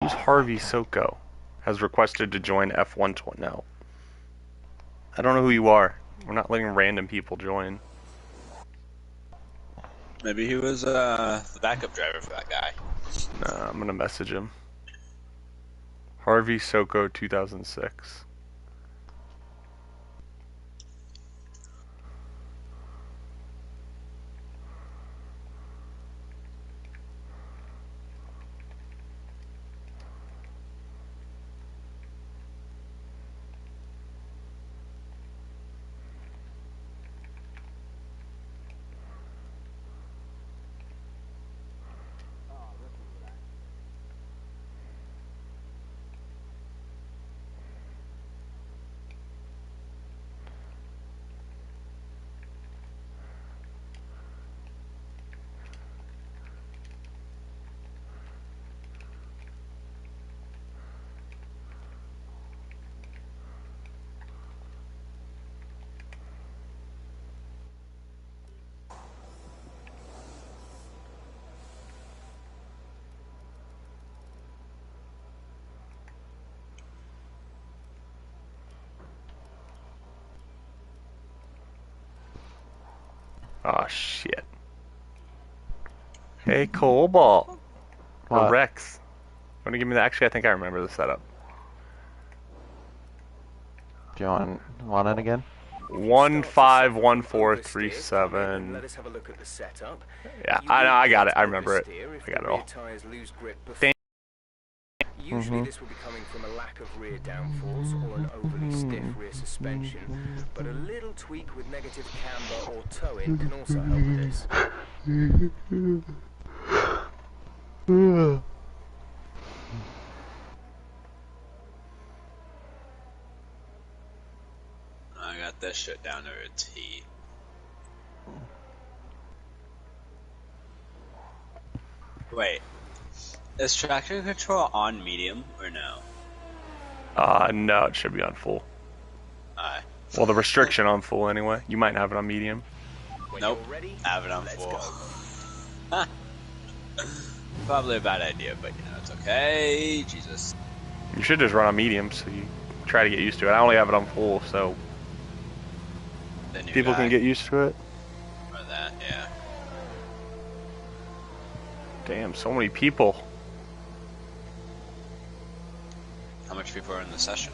Who's Harvey Soko? Has requested to join F120. No. I don't know who you are. We're not letting random people join. Maybe he was the backup driver for that guy. Nah, I'm gonna message him. Harvey Soko 2006. Oh shit. Hey Cobalt. Or What? Rex. Want to give me that? Actually, I think I remember the setup. Do you want it again? 151437. Let us have a look at the setup. Yeah, I got it. I remember it. I got it all. Damn. Usually this will be coming from a lack of rear downforce or an overly stiff rear suspension, but a little tweak with negative camber or toe-in can also help with this. I got this shit down to a T. Wait, is traction control on medium or no? No, it should be on full. Well, the restriction on full anyway. You might have it on medium. Nope, I have it on full. Probably a bad idea, but you know, it's okay. Jesus. You should just run on medium so you try to get used to it. I only have it on full, so people can get used to it. Or that, yeah. Damn, so many people. How much people are in the session?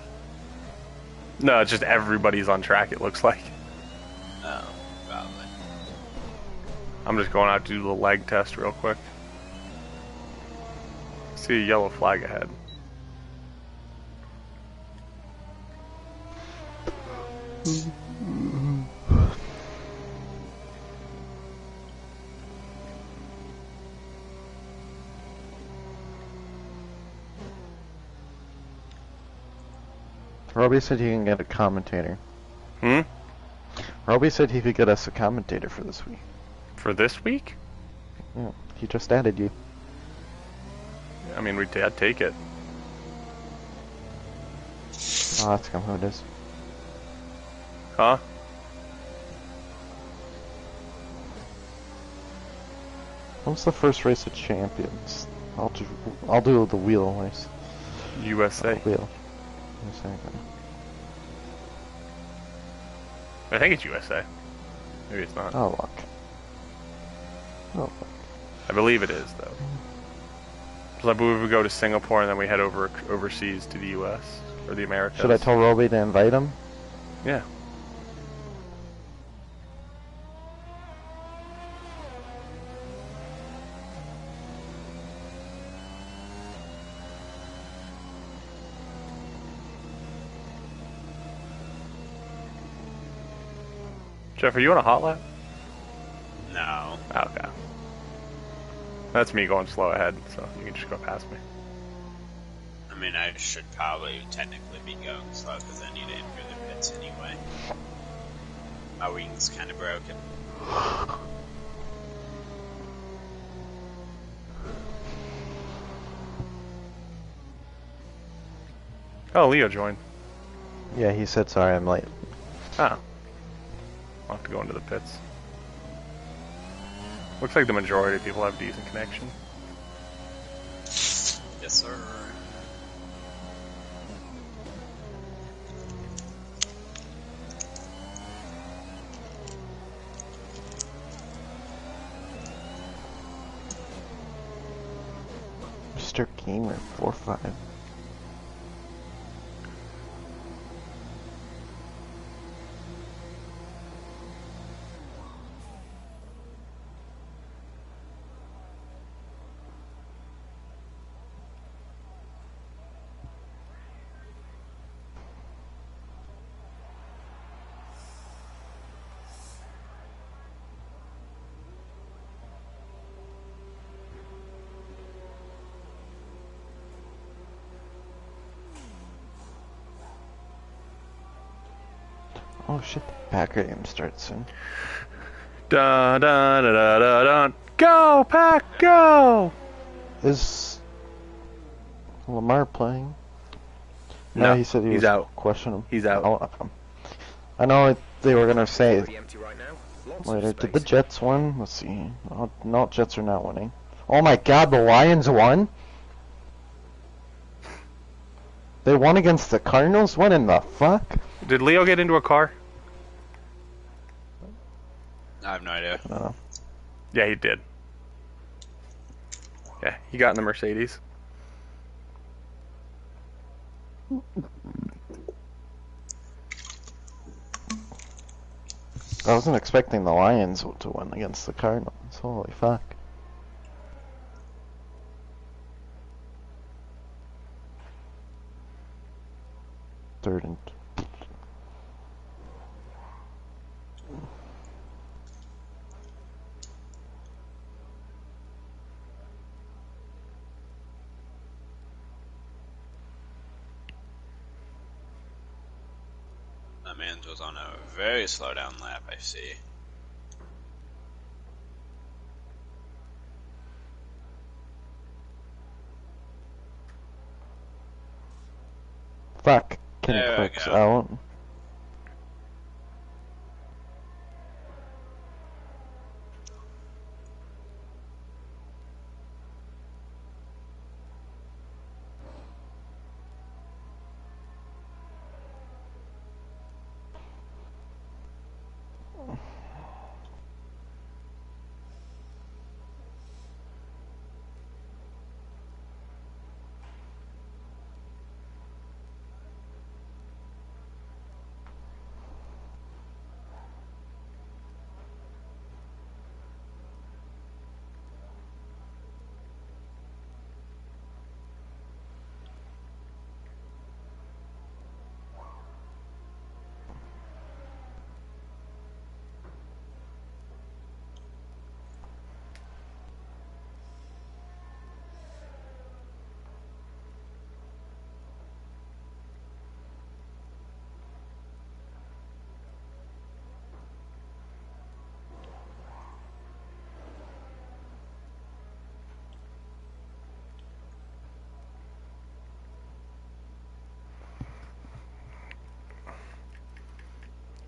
No, it's just everybody's on track, it looks like. Oh, probably. I'm just going out to do the leg test real quick. See a yellow flag ahead. Roby said he can get a commentator. Hmm? Roby said he could get us a commentator for this week. For this week? Yeah, he just added you. I mean, I'd take it. Oh, that's kind of how it is. Huh? What's the first race of champions? I'll do the wheel race. USA. Wheel. I think it's USA. Maybe it's not. Oh, look. Oh, look. I believe it is, though. So I believe we go to Singapore and then we head overseas to the US or the Americas. Should I tell Roby to invite him? Yeah. Jeff, are you on a hot lap? No. Okay. That's me going slow ahead, so you can just go past me. I mean, I should probably technically be going slow because I need to enter the pits anyway. My wing's kind of broken. Oh, Leo joined. Yeah, he said sorry I'm late. Oh. I'll have to go into the pits. Looks like the majority of people have decent connection. Yes, sir. Gamer 45. Oh shit, the Packer game starts soon. Da da da da da da. Go, Pack, go! Is Lamar playing? No, he said he he's was out. questionable. He's out. I know they were gonna say Pretty empty right now. Lots of later. Did the space. Jets win? Let's see. Oh, no, Jets are not winning. Oh my God, the Lions won. They won against the Cardinals. What in the fuck? Did Leo get into a car? I have no idea. I don't know. Yeah, he did. Yeah, he got in the Mercedes. I wasn't expecting the Lions to win against the Cardinals. Holy fuck. Third and... That man was on a very slow down lap, I see. Fuck. Kenny There we Clark's go. out.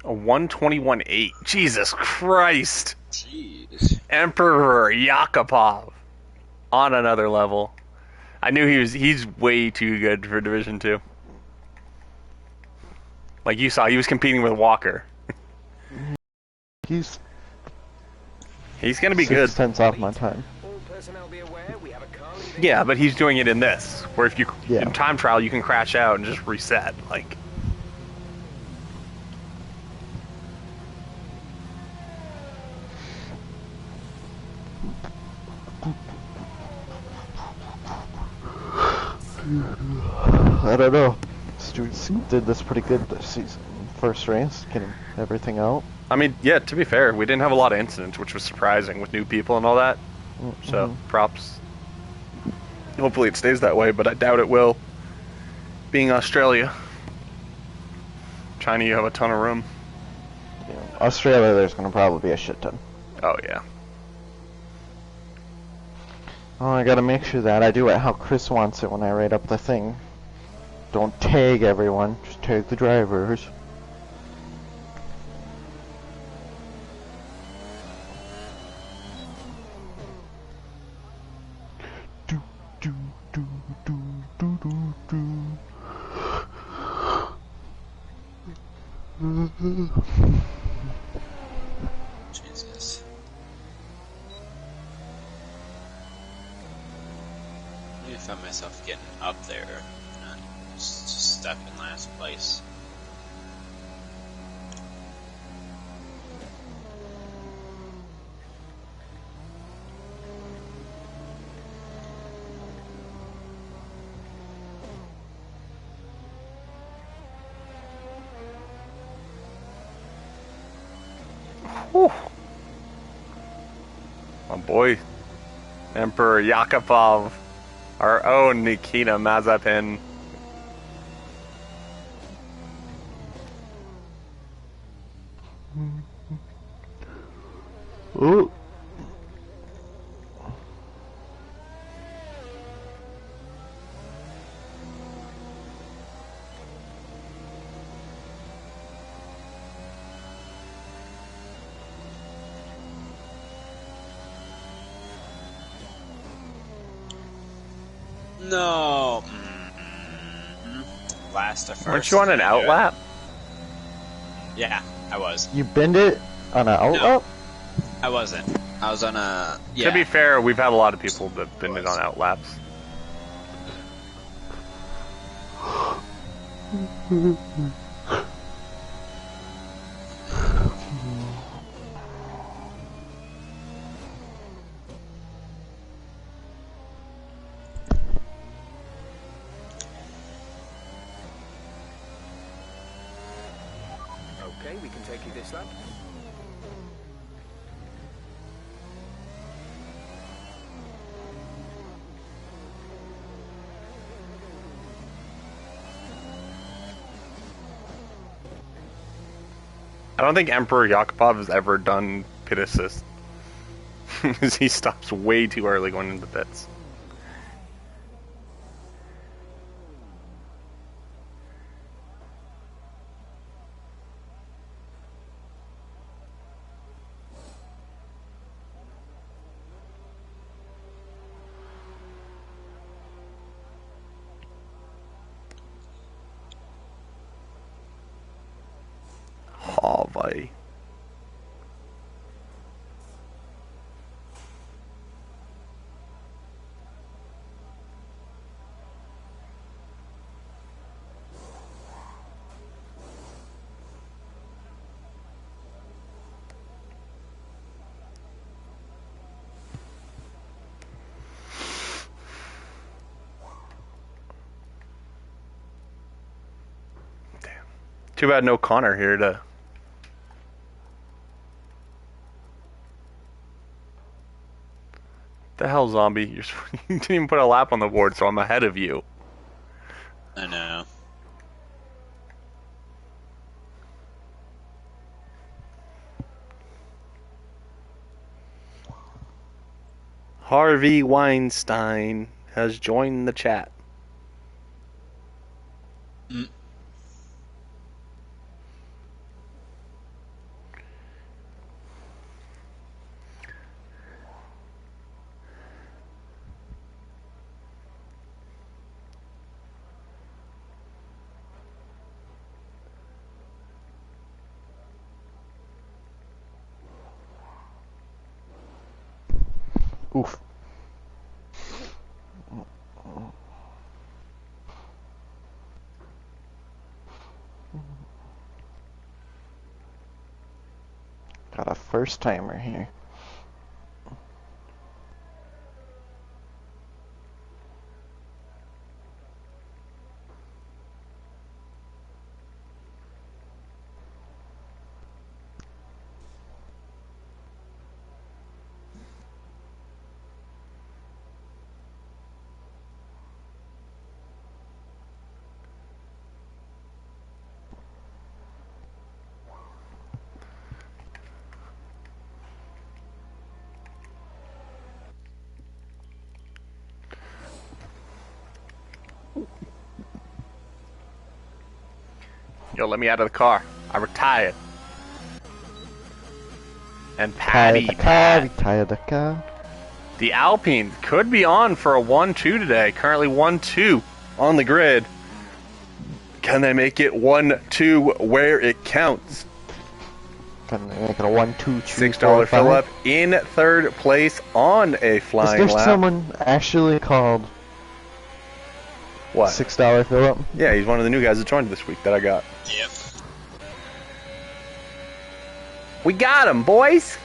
A 121.8. Jesus Christ. Jeez. Emperor Yakupov. On another level. I knew he's way too good for Division 2. Like you saw, he was competing with Walker. He's He's gonna be good. 6/10 off my time. All personnel be aware we have a car leaving. Yeah, but he's doing it in this, where if you Yeah. in time trial you can crash out and just reset. Like, I don't know. Stuart did this pretty good this season. First race, getting everything out. I mean, yeah. To be fair, we didn't have a lot of incidents, which was surprising with new people and all that. So props. Hopefully it stays that way, but I doubt it will. Being Australia, China, you have a ton of room. You know, Australia, there's gonna probably be a shit ton. Oh yeah. Oh, I gotta make sure that I do it how Chris wants it when I write up the thing. Don't tag everyone, just tag the drivers. Do, do, do, do, do, do, do. Jesus. If I'm myself getting up there, not just stuck in last place. Whew. My boy, Emperor Yakupov, our own Nikita Mazepin. Ooh. No. Last to first. Weren't you on an outlap? Yeah, I was. You bend it on an outlap? I wasn't. I was on a. Yeah. To be fair, we've had a lot of people that been it on outlaps. Okay, we can take you this lap. I don't think Emperor Yakupov has ever done pit assist. He stops way too early going into the pits. Oh, buddy. Damn. Too bad no Connor here to... The hell, zombie? You didn't even put a lap on the board, so I'm ahead of you. I know. Harvey Weinstein has joined the chat. Mm. Oof. Got a first timer here. Yo, let me out of the car. I retired. And Patty, Tired the car. the Alpine could be on for a 1-2 today. Currently 1-2 on the grid. Can they make it 1-2 where it counts? Can they make it a 1, 2, 3, $6 4, fill 5? up in third place on a Is flying there lap. someone actually called What? $6 Philip. Yeah, he's one of the new guys that joined this week that I got. Yep. We got him, boys!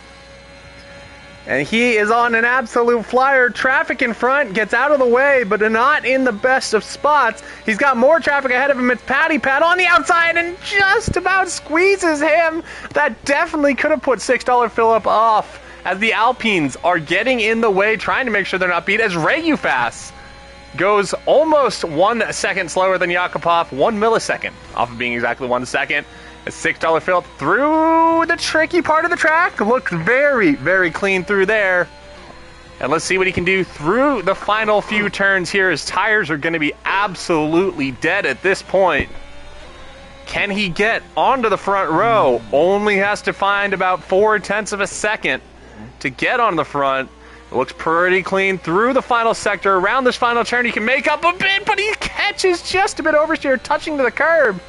And he is on an absolute flyer. Traffic in front, gets out of the way, but not in the best of spots. He's got more traffic ahead of him. It's Patty Pat on the outside and just about squeezes him. That definitely could have put $6 Philip off, as the Alpines are getting in the way, trying to make sure they're not beat, as Regufas goes almost 1 second slower than Yakupov, 1 millisecond off of being exactly 1 second. A $6 Philip through the tricky part of the track. Looks very, very clean through there. And let's see what he can do through the final few turns here. His tires are going to be absolutely dead at this point. Can he get onto the front row? Only has to find about 0.4 of a second to get on the front. It looks pretty clean through the final sector. Around this final turn, he can make up a bit, but he catches just a bit oversteer, touching to the curb.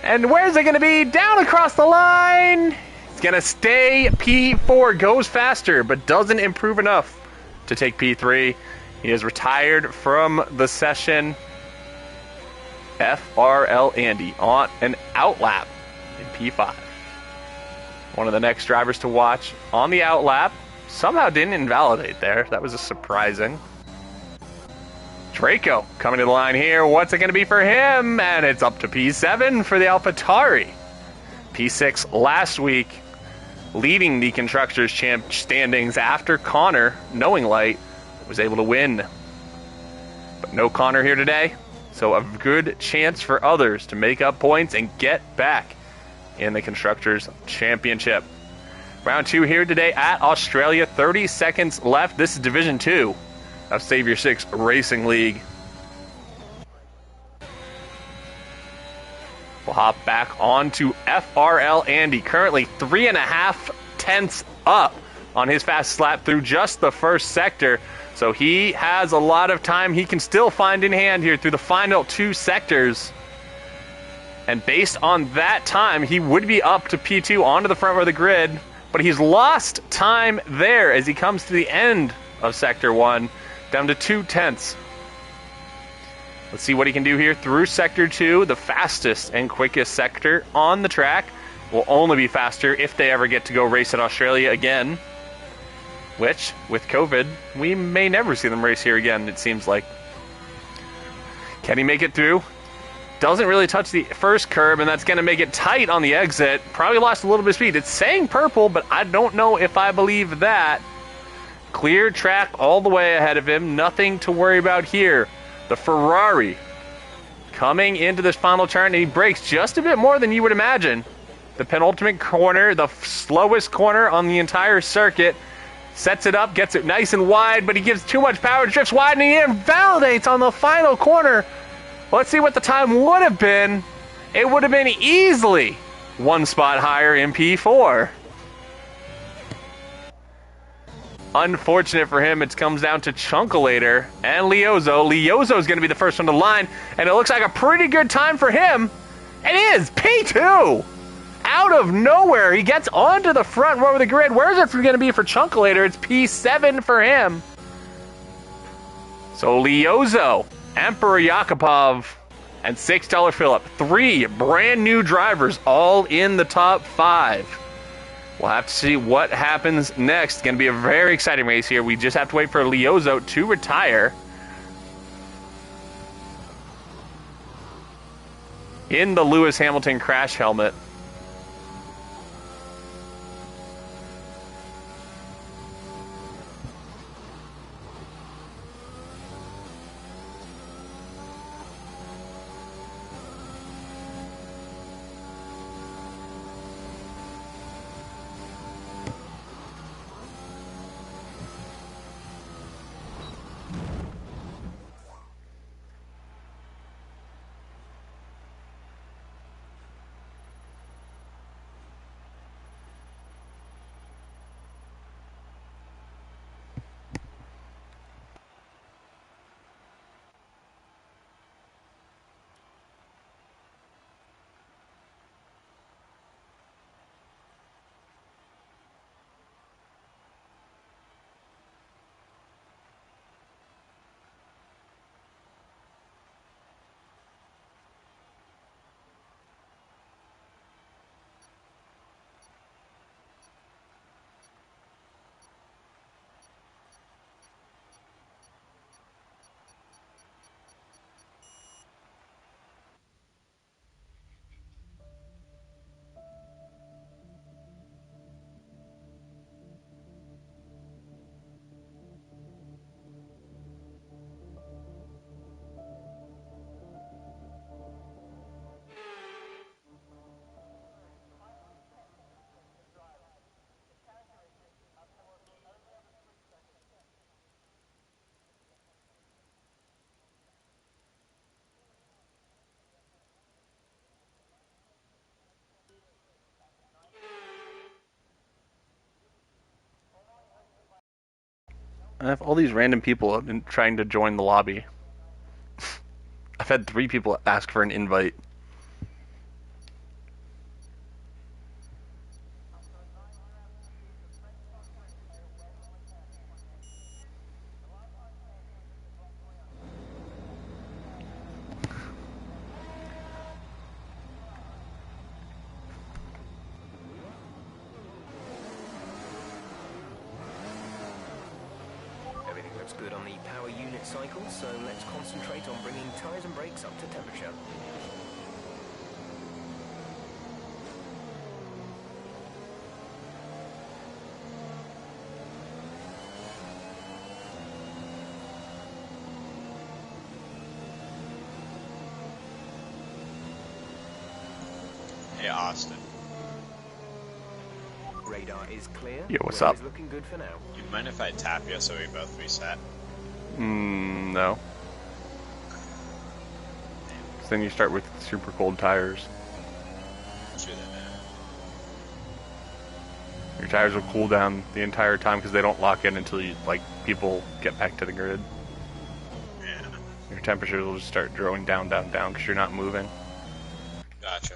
And where's it going to be? Down across the line. It's going to stay P4. Goes faster, but doesn't improve enough to take P3. He is retired from the session. S6RL Andy on an outlap in P5. One of the next drivers to watch on the outlap. Somehow didn't invalidate there. That was a surprising. Draco coming to the line here. What's it going to be for him? And it's up to P7 for the AlphaTauri. P6 last week, leading the Constructors' Champ standings after Connor, knowing light, was able to win. But no Connor here today, so a good chance for others to make up points and get back in the Constructors' Championship. Round 2 here today at Australia. 30 seconds left. This is Division 2 of Savior 6 Racing League. We'll hop back on to FRL Andy. Currently 3.5 tenths up on his fastest lap through just the first sector. So he has a lot of time he can still find in hand here through the final 2 sectors. And based on that time, he would be up to P2 onto the front row of the grid. But he's lost time there as he comes to the end of Sector 1. Down to 2 tenths. Let's see what he can do here through Sector 2, the fastest and quickest sector on the track. Will only be faster if they ever get to go race in Australia again. Which, with COVID, we may never see them race here again, it seems like. Can he make it through? Doesn't really touch the first curb, and that's going to make it tight on the exit. Probably lost a little bit of speed. It's saying purple, but I don't know if I believe that. Clear track all the way ahead of him. Nothing to worry about here. The Ferrari coming into this final turn, and he brakes just a bit more than you would imagine. The penultimate corner, the slowest corner on the entire circuit. Sets it up, gets it nice and wide, but he gives too much power, drifts wide, and he invalidates on the final corner. Let's see what the time would have been. It would have been easily 1 spot higher in P4. Unfortunate for him, it comes down to Chunkalator and Leozo. Leozo's going to be the first one to line, and it looks like a pretty good time for him. It is P2! Out of nowhere, he gets onto the front row of the grid. Where's it going to be for Chunkalator? It's P7 for him. So Leozo, Emperor Yakupov, and $6 Philip. 3 brand new drivers all in the top 5. We'll have to see what happens next. It's going to be a very exciting race here. We just have to wait for Leozo to retire. In the Lewis Hamilton crash helmet. I have all these random people trying to join the lobby. I've had 3 people ask for an invite. Everything looks good on the power unit cycle, so let's concentrate on bringing tyres and brakes up to temperature. Hey, Austin. Radar is clear. Yo, what's Weather up? is looking good for now. You mind if I tap you so we both reset? No. Then you start with super cold tires. Let's do that now. Your tires will cool down the entire time because they don't lock in until you people get back to the grid. Yeah. Your temperatures will just start drawing down because you're not moving. Gotcha.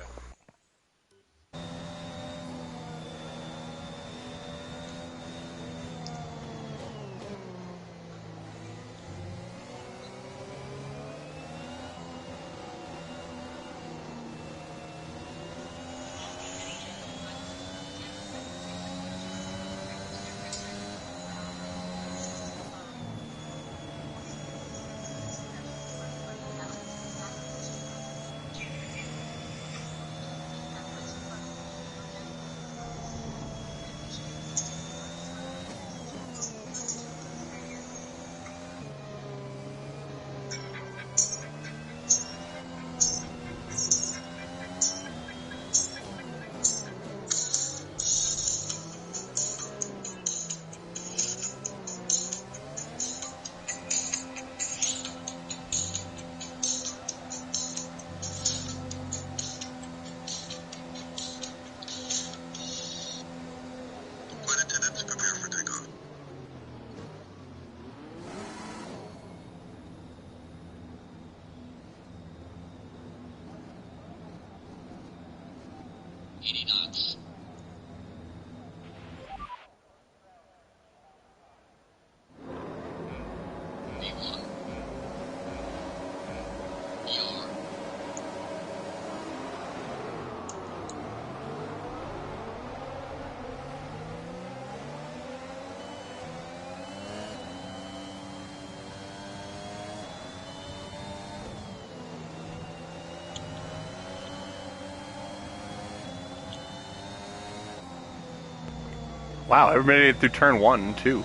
Wow, everybody made it through turn 1 and 2.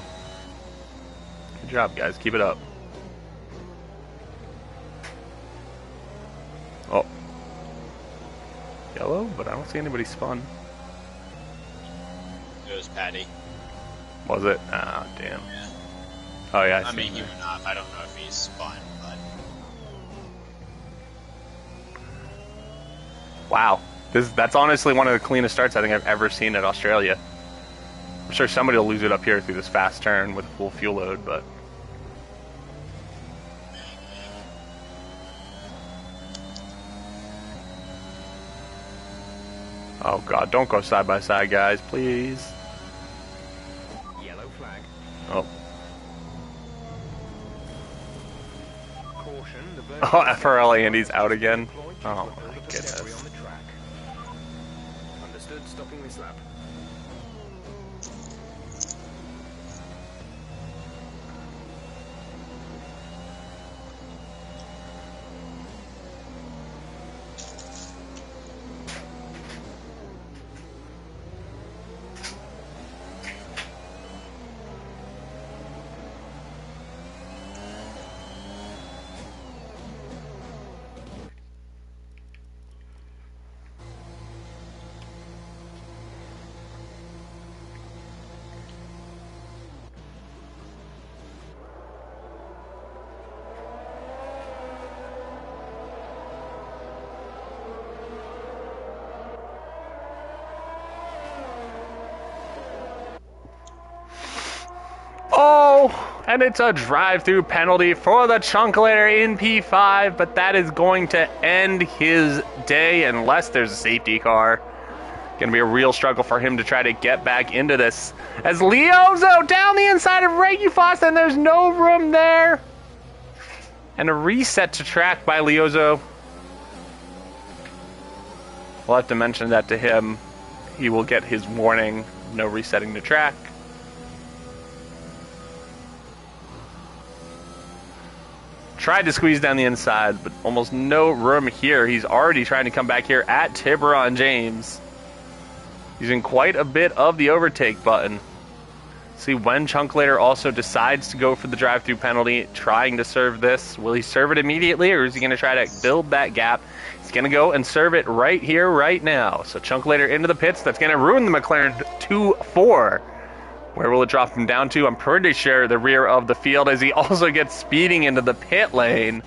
Good job, guys. Keep it up. Oh. Yellow, but I don't see anybody spun. It was Patty. Was it? Ah, damn. Yeah. Oh, yeah, I I see mean, him he there. went off. I don't know if he's spun, but Wow. That's honestly one of the cleanest starts I think I've ever seen at Australia. I'm sure somebody will lose it up here through this fast turn with full fuel load, but... Oh god, don't go side by side, guys, please. Yellow flag. Oh. Caution, the Oh, FRL Andy's out again. Oh my On goodness. the track. Understood, stopping this lap. And it's a drive-through penalty for the Chunkulator in P5, but that is going to end his day unless there's a safety car. Going to be a real struggle for him to try to get back into this. As Leozo down the inside of Regufos, and there's no room there. And a reset to track by Leozo. We'll have to mention that to him. He will get his warning, no resetting the track. Tried to squeeze down the inside, but almost no room here. He's already trying to come back here at Tiburon James. Using quite a bit of the overtake button. See when Chunkulator also decides to go for the drive-through penalty, trying to serve this. Will he serve it immediately, or is he going to try to build that gap? He's going to go and serve it right here, right now. So Chunkulator into the pits. That's going to ruin the McLaren 2-4. Where will it drop him down to? I'm pretty sure the rear of the field, as he also gets speeding into the pit lane.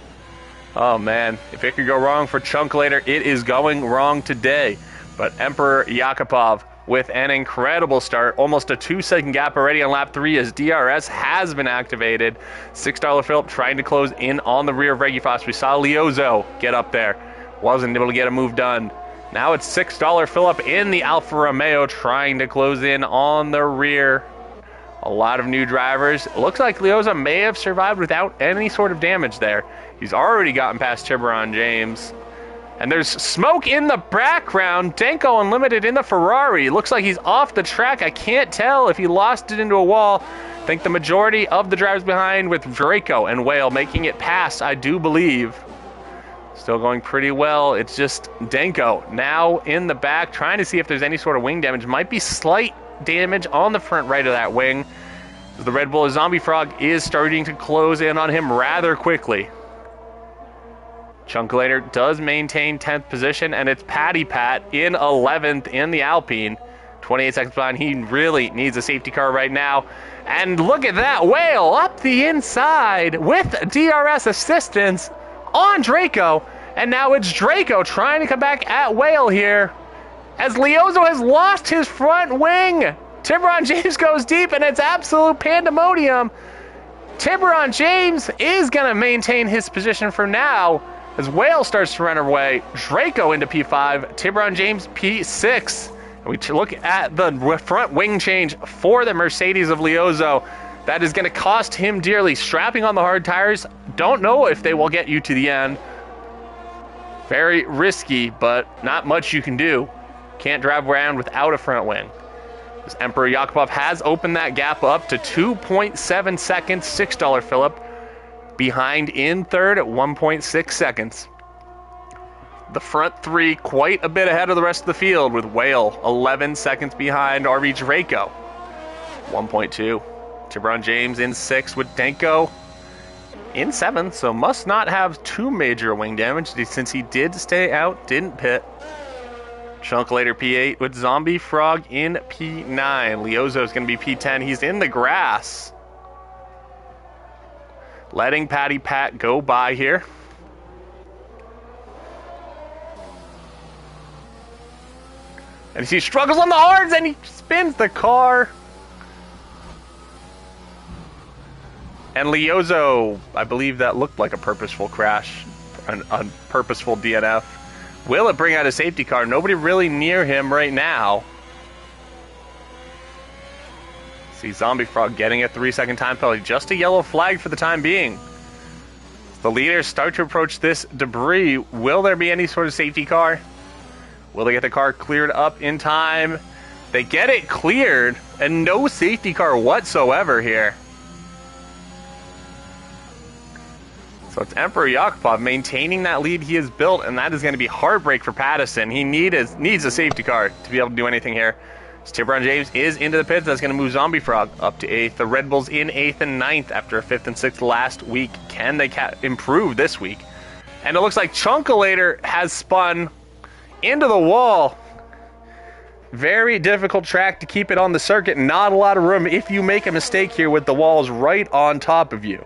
Oh man, if it could go wrong for Chunkulator, it is going wrong today. But Emperor Yakupov with an incredible start. Almost a 2-second gap already on lap 3 as DRS has been activated. $6 Philip trying to close in on the rear of Regufos. We saw Leozo get up there. Wasn't able to get a move done. Now it's $6 Philip in the Alfa Romeo trying to close in on the rear. A lot of new drivers. It looks like Leozo may have survived without any sort of damage there. He's already gotten past Tiburon James. And there's smoke in the background. Denko Unlimited in the Ferrari. Looks like he's off the track. I can't tell if he lost it into a wall. I think the majority of the drivers behind with Draco and Whale making it past, I do believe. Still going pretty well. It's just Denko now in the back trying to see if there's any sort of wing damage. Might be slight damage on the front right of that wing. The Red Bull Zombie Frog is starting to close in on him rather quickly. Chunkulator does maintain 10th position, and it's Patty Pat in 11th in the Alpine. 28 seconds behind. He really needs a safety car right now. And look at that Whale up the inside with DRS assistance on Draco. And now it's Draco trying to come back at Whale here. As Leozo has lost his front wing. Tiburon James goes deep, and it's absolute pandemonium. Tiburon James is going to maintain his position for now. As Whale starts to run away, Draco into P5, Tiburon James P6. And we look at the front wing change for the Mercedes of Leozo. That is going to cost him dearly. Strapping on the hard tires, don't know if they will get you to the end. Very risky, but not much you can do. Can't drive around without a front wing. As Emperor Yakupov has opened that gap up to 2.7 seconds, $6 Philip. Behind in third at 1.6 seconds. The front three quite a bit ahead of the rest of the field with Whale 11 seconds behind RV Draco. 1.2. Tiburon James in 6th with Denko in 7th, so must not have too major wing damage since he did stay out, didn't pit. Chunkulator P8 with Zombie Frog in P9. Leozo is going to be P10. He's in the grass. Letting Patty Pat go by here. And he struggles on the hards and he spins the car. And Leozo, I believe that looked like a purposeful crash, a purposeful DNF. Will it bring out a safety car? Nobody really near him right now. See Zombie Frog getting a 3-second time penalty. Just a yellow flag for the time being. The leaders start to approach this debris. Will there be any sort of safety car? Will they get the car cleared up in time? They get it cleared, and no safety car whatsoever here. So it's Emperor Yakupov maintaining that lead he has built, and that is going to be heartbreak for Pattison. He needs a safety car to be able to do anything here. Tiburon James is into the pits. That's going to move Zombie Frog up to 8th. The Red Bulls in 8th and 9th after a 5th and 6th last week. Can they improve this week? And it looks like Chunkulator has spun into the wall. Very difficult track to keep it on the circuit. Not a lot of room if you make a mistake here with the walls right on top of you.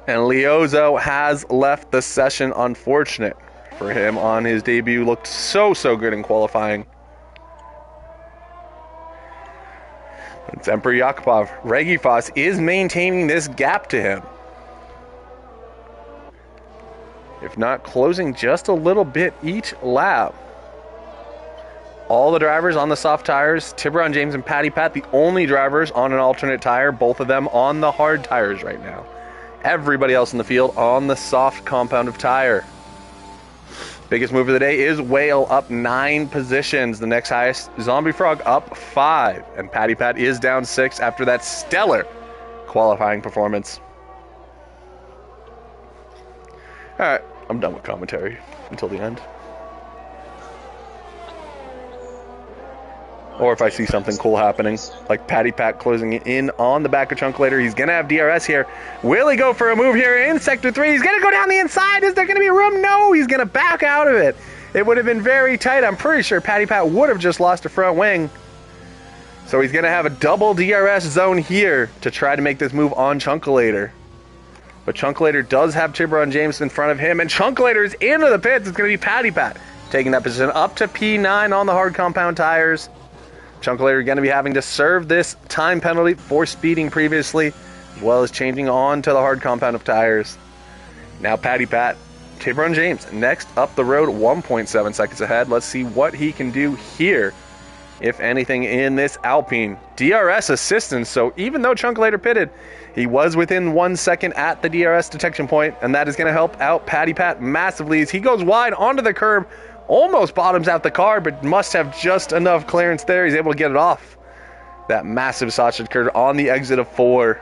And Leozo has left the session. Unfortunate for him on his debut. Looked so good in qualifying. It's Emperor Yakupov. Regifoss is maintaining this gap to him. If not closing just a little bit each lap. All the drivers on the soft tires, Tiburon James and Patty Pat, the only drivers on an alternate tire, both of them on the hard tires right now. Everybody else in the field on the soft compound of tire. Biggest move of the day is Whale up 9 positions. The next highest, Zombie Frog up 5. And Patty Pat is down 6 after that stellar qualifying performance. Alright, I'm done with commentary until the end. Or if I see something cool happening, like Patty Pat closing in on the back of Chunkulator. He's going to have DRS here. Will he go for a move here in Sector 3? He's going to go down the inside. Is there going to be room? No, he's going to back out of it. It would have been very tight. I'm pretty sure Patty Pat would have just lost a front wing. So he's going to have a double DRS zone here to try to make this move on Chunkulator. But Chunkulator does have Tiburon James in front of him, and Chunkulator is into the pits. It's going to be Patty Pat taking that position up to P9 on the hard compound tires. Chunkulator going to be having to serve this time penalty for speeding previously, as well as changing on to the hard compound of tires. Now Patty Pat, Tiburon James next up the road, 1.7 seconds ahead. Let's see what he can do here, if anything, in this Alpine. DRS assistance, so even though Chunkulator pitted, he was within 1 second at the DRS detection point, and that is going to help out Patty Pat massively as he goes wide onto the curb. Almost bottoms out the car, but must have just enough clearance there. He's able to get it off that massive sausage curve on the exit of 4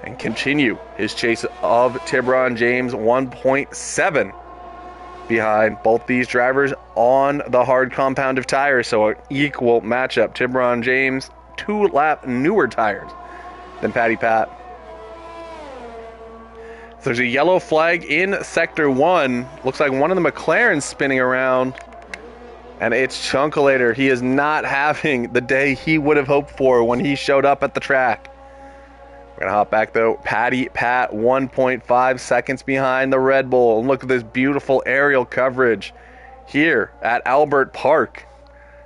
and continue his chase of Tiburon James, 1.7 behind both these drivers on the hard compound of tires. So an equal matchup. Tiburon James, 2 lap newer tires than Patty Pat. So there's a yellow flag in Sector 1. Looks like one of the McLarens spinning around. And it's Chunkulator. He is not having the day he would have hoped for when he showed up at the track. We're going to hop back, though. Patty Pat, 1.5 seconds behind the Red Bull. And look at this beautiful aerial coverage here at Albert Park.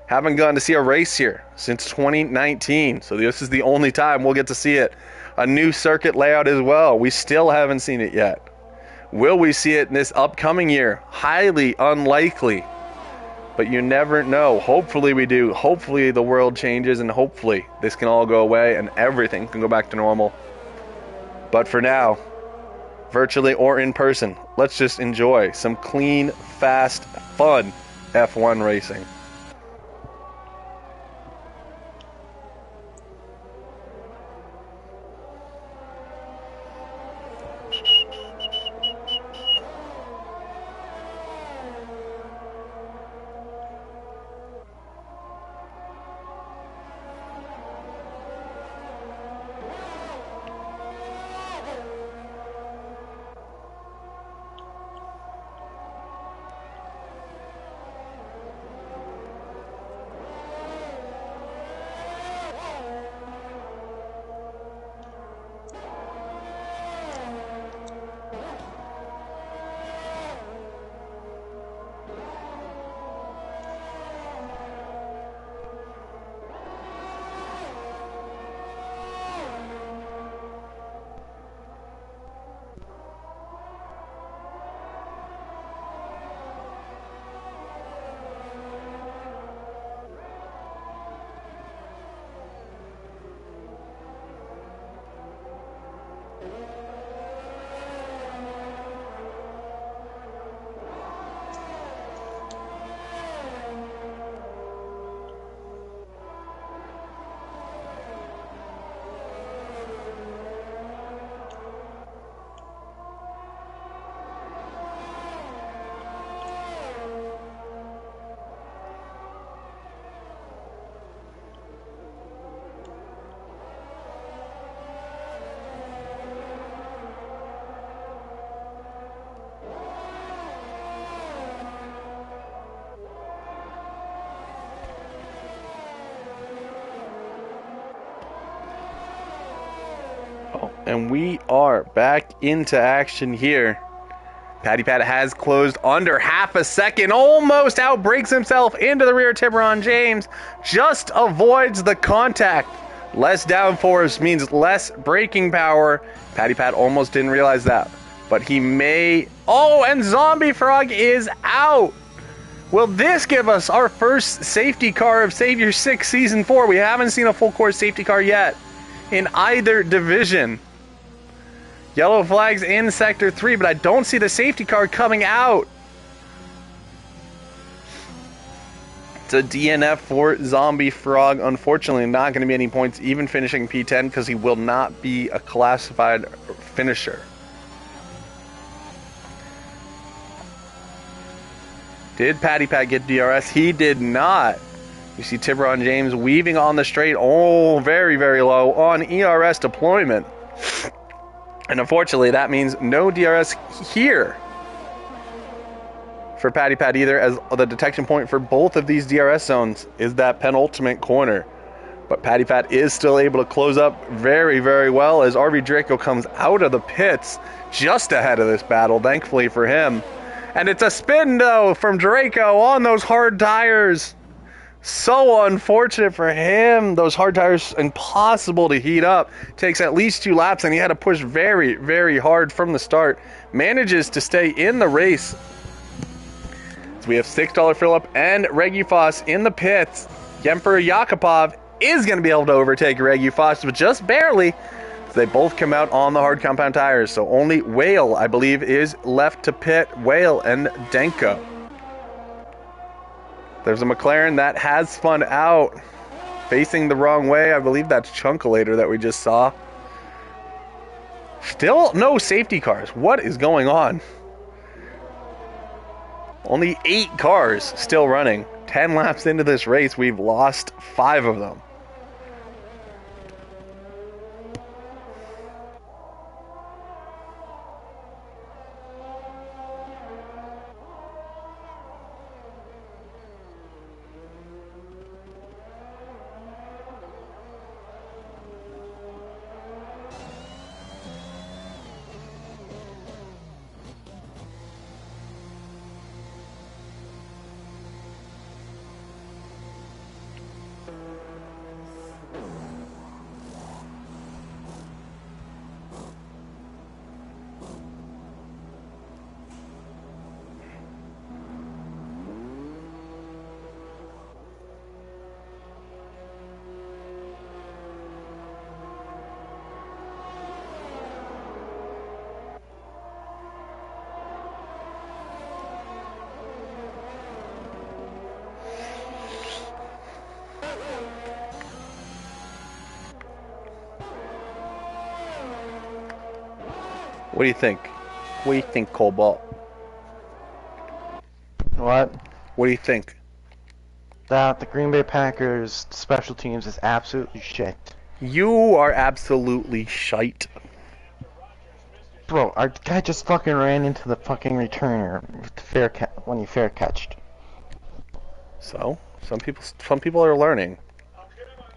Haven't gone to see a race here since 2019. So this is the only time we'll get to see it. A new circuit layout as well. We still haven't seen it yet. Will we see it in this upcoming year? Highly unlikely. But you never know. Hopefully we do. Hopefully the world changes, and hopefully this can all go away and everything can go back to normal. But for now, virtually or in person, let's just enjoy some clean, fast, fun F1 racing. And we are back into action here. Patty Pat has closed under half a second, almost outbrakes himself into the rear. Tiburon James just avoids the contact Less downforce means less braking power. Patty Pat almost didn't realize that. But he may... Oh, and Zombie Frog is out. Will this give us our first safety car of Savior 6 Season 4? We haven't seen a full course safety car yet in either division. Yellow flags in Sector 3, but I don't see the safety car coming out. It's a DNF for Zombie Frog. Unfortunately, not going to be any points, even finishing P10, because he will not be a classified finisher. Did Patty Pat get DRS? He did not. You see Tiburon James weaving on the straight. Oh, very, very low on ERS deployment. And unfortunately, that means no DRS here for Patty Pat either, as the detection point for both of these DRS zones is that penultimate corner. But Patty Pat is still able to close up very, very well as RV Draco comes out of the pits just ahead of this battle, thankfully for him. And it's a spin, though, from Draco on those hard tires. So unfortunate for him. Those hard tires, impossible to heat up. Takes at least 2 laps, and he had to push very, very hard from the start. Manages to stay in the race. So we have $6 Phillip and Regufos in the pits. Emperor Yakupov is going to be able to overtake Regufos, but just barely. They both come out on the hard compound tires, so only Whale, I believe, is left to pit. Whale and Denko. There's a McLaren that has spun out, facing the wrong way. I believe that's Chunkalator that we just saw. Still no safety cars. What is going on? Only 8 cars still running. 10 laps into this race, we've lost 5 of them. What do you think? What do you think, Cobalt? What? What do you think? That the Green Bay Packers special teams is absolutely shit. You are absolutely shite. Bro, our guy just fucking ran into the fucking returner with the when he fair catched. So, some people are learning.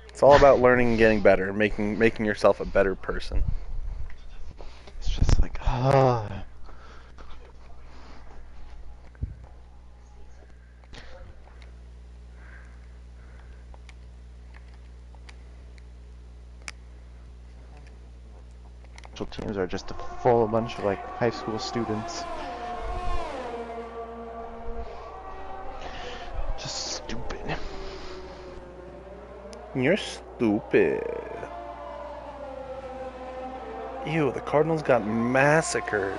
It's all about learning and getting better, making yourself a better person. It's just like, ah. Teams are just a full bunch of like high school students. Just stupid. You're stupid. Ew, the Cardinals got massacred.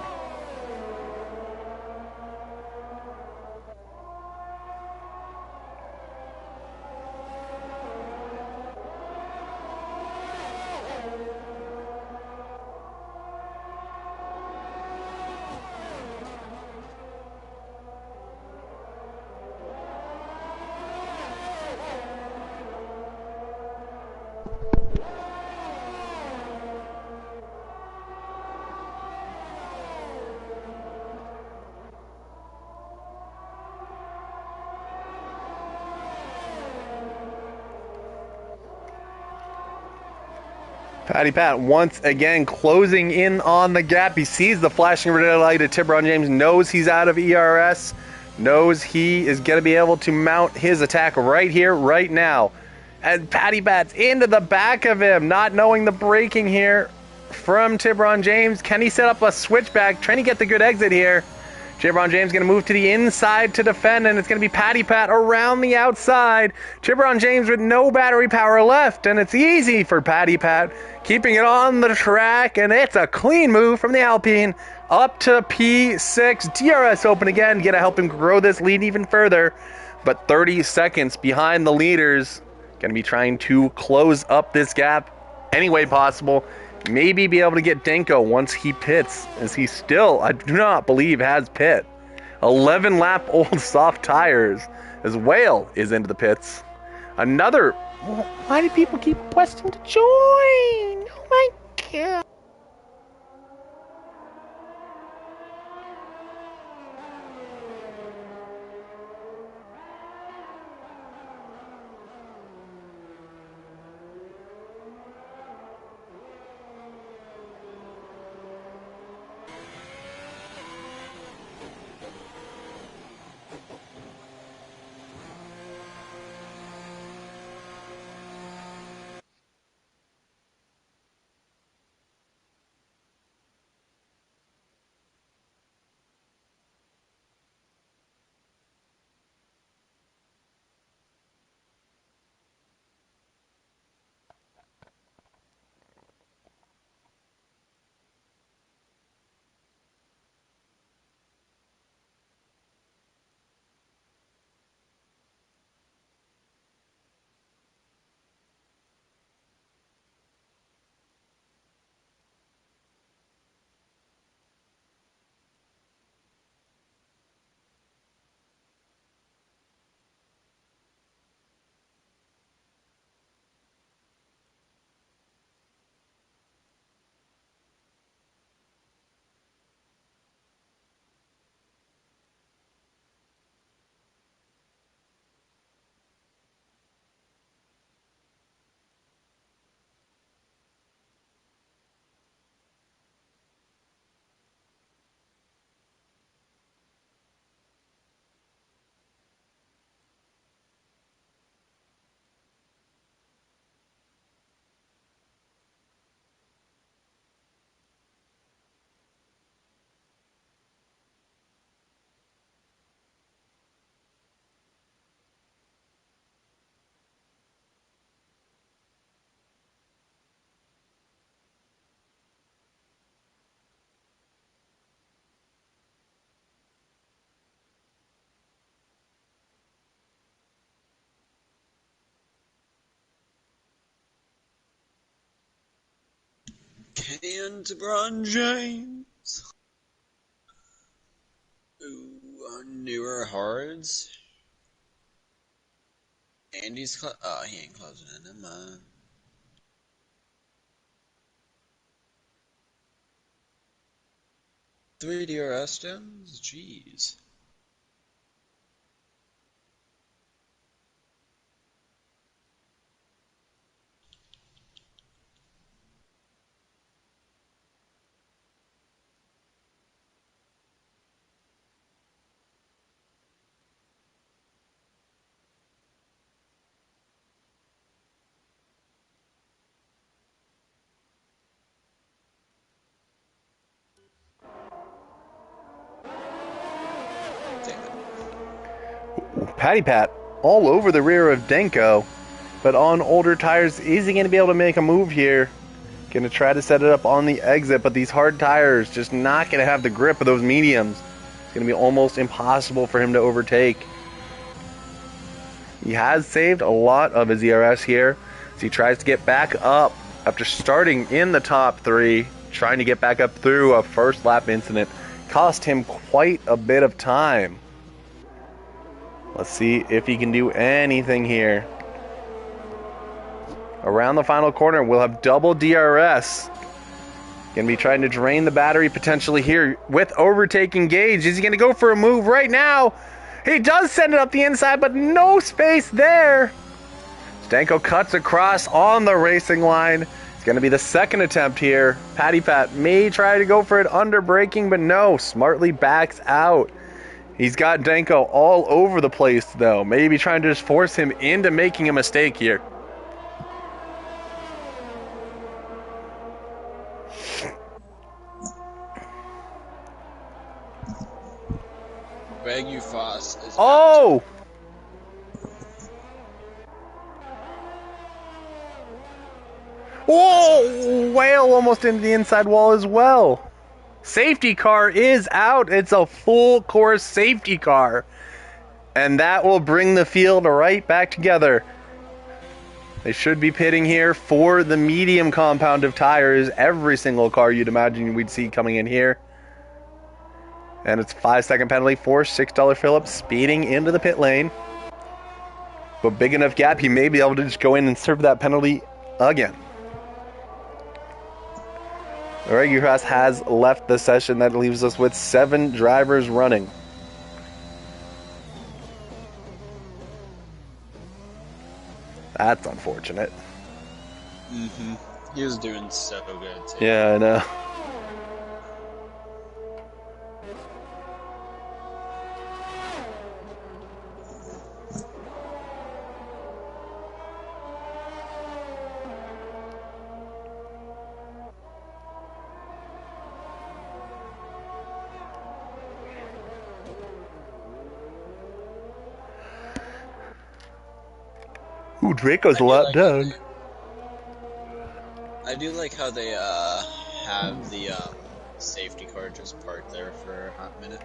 Patty Pat once again closing in on the gap. He sees the flashing red light of Tiburon James, knows he's out of ERS, knows he is going to be able to mount his attack right here, right now. And Patty Pat's into the back of him, not knowing the braking here from Tiburon James. Can he set up a switchback? Trying to get the good exit here. Tiburon James going to move to the inside to defend, and it's going to be Patty Pat around the outside. Tiburon James with no battery power left, and it's easy for Patty Pat, keeping it on the track, and it's a clean move from the Alpine up to P6. DRS open again, going to help him grow this lead even further, but 30 seconds behind the leaders. Going to be trying to close up this gap any way possible. Maybe be able to get Denko once he pits, as he still, I do not believe, has pit. 11 lap old soft tires, as Whale is into the pits. Another, why do people keep requesting to join? Oh my God. Can Tiburon James? Ooh, newer hards. Andy's oh, he ain't closing it, never mind. Three DRS stems? Jeez. Patty Pat all over the rear of Denko, but on older tires, is he going to be able to make a move here? Going to try to set it up on the exit, but these hard tires just not going to have the grip of those mediums. It's going to be almost impossible for him to overtake. He has saved a lot of his ERS here, as he tries to get back up after starting in the top three, trying to get back up through a first lap incident. Cost him quite a bit of time. Let's see if he can do anything here. Around the final corner, we'll have double DRS. Gonna be trying to drain the battery potentially here with overtaking Gage. Is he gonna go for a move right now? He does send it up the inside, but no space there. Stanko cuts across on the racing line. It's gonna be the second attempt here. Patty Pat may try to go for it under braking, but no, smartly backs out. He's got Danko all over the place, though. Maybe trying to just force him into making a mistake here. Wagyu Foss is Oh! Whoa! Whale almost into the inside wall as well. Safety car is out. It's a full course safety car. And that will bring the field right back together. They should be pitting here for the medium compound of tires. Every single car you'd imagine we'd see coming in here. And it's a 5-second penalty for $6 Phillips speeding into the pit lane. But big enough gap, he may be able to just go in and serve that penalty again. The regular class has left the session. That leaves us with 7 drivers running. That's unfortunate. Mm-hmm. He was doing so good, too. Yeah, I know. Ooh, Draco's a lot down. I do like how they have the safety car just parked there for a hot minute.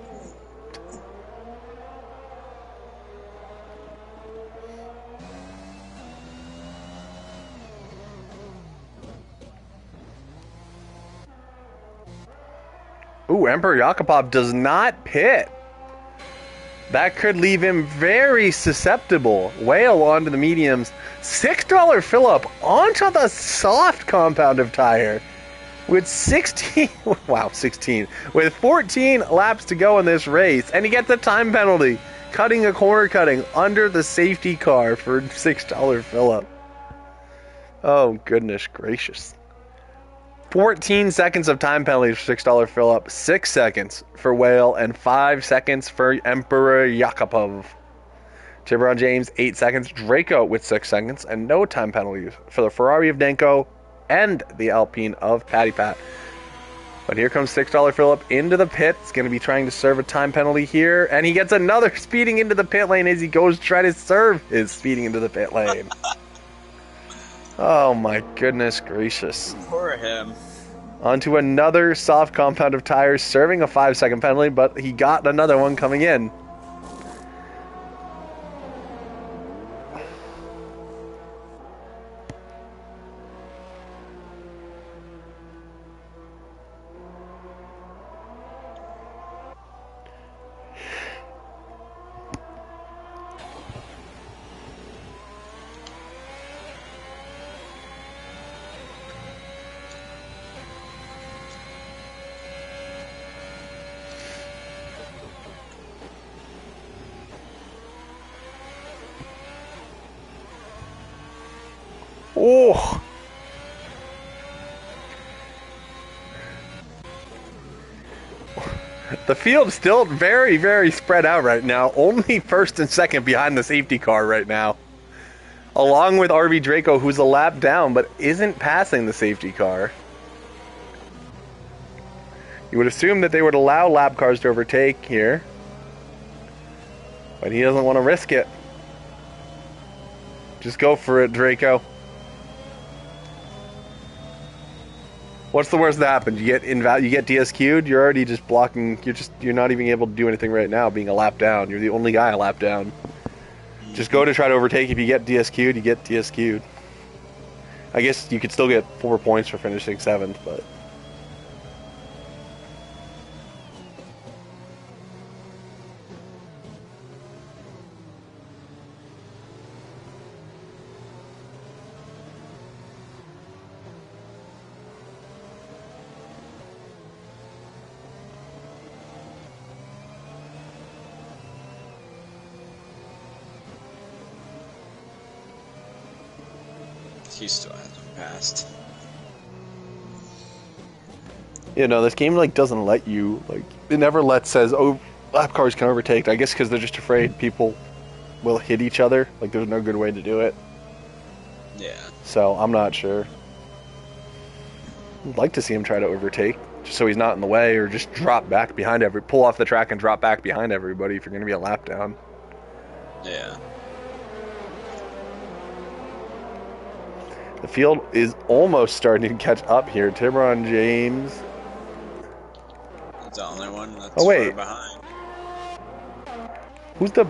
Ooh, Emperor Yakupov does not pit. That could leave him very susceptible. Whale onto the mediums. $6 fill-up onto the soft compound of tire. With 16... Wow, 16. With 14 laps to go in this race. And he gets a time penalty. Cutting a corner cutting under the safety car for $6 fill-up. Oh, goodness gracious. 14 seconds of time penalties for $6 fill-up, 6 seconds for Whale, and 5 seconds for Emperor Yakupov. Tiburon James, 8 seconds. Draco with 6 seconds, and no time penalties for the Ferrari of Denko and the Alpine of Patty Pat. But here comes $6 fill-up into the pit. He's going to be trying to serve a time penalty here, and he gets another speeding into the pit lane as he goes to try to serve his speeding into the pit lane. Oh my goodness gracious. Poor him. Onto another soft compound of tires, serving a 5-second penalty, but he got another one coming in. Oh! The field is still very, very spread out right now. Only first and second behind the safety car right now. Along with RV Draco, who's a lap down, but isn't passing the safety car. You would assume that they would allow lap cars to overtake here. But he doesn't want to risk it. Just go for it, Draco. What's the worst that happens? You get DSQ'd. You're already just blocking. You're not even able to do anything right now. Being a lap down, you're the only guy a lap down. Just go to try to overtake. If you get DSQ'd, you get DSQ'd. I guess you could still get 4 points for finishing 7th, but. He still hasn't passed. You know, this game doesn't let you it never says lap cars can overtake. I guess because they're just afraid people will hit each other. There's no good way to do it. Yeah. So I'm not sure. I'd like to see him try to overtake. just so he's not in the way, or just drop back behind pull off the track and drop back behind everybody if you're going to be a lap down. Yeah. The field is almost starting to catch up here. Tiburon James. He's the only one that's wait. far behind. Who's the...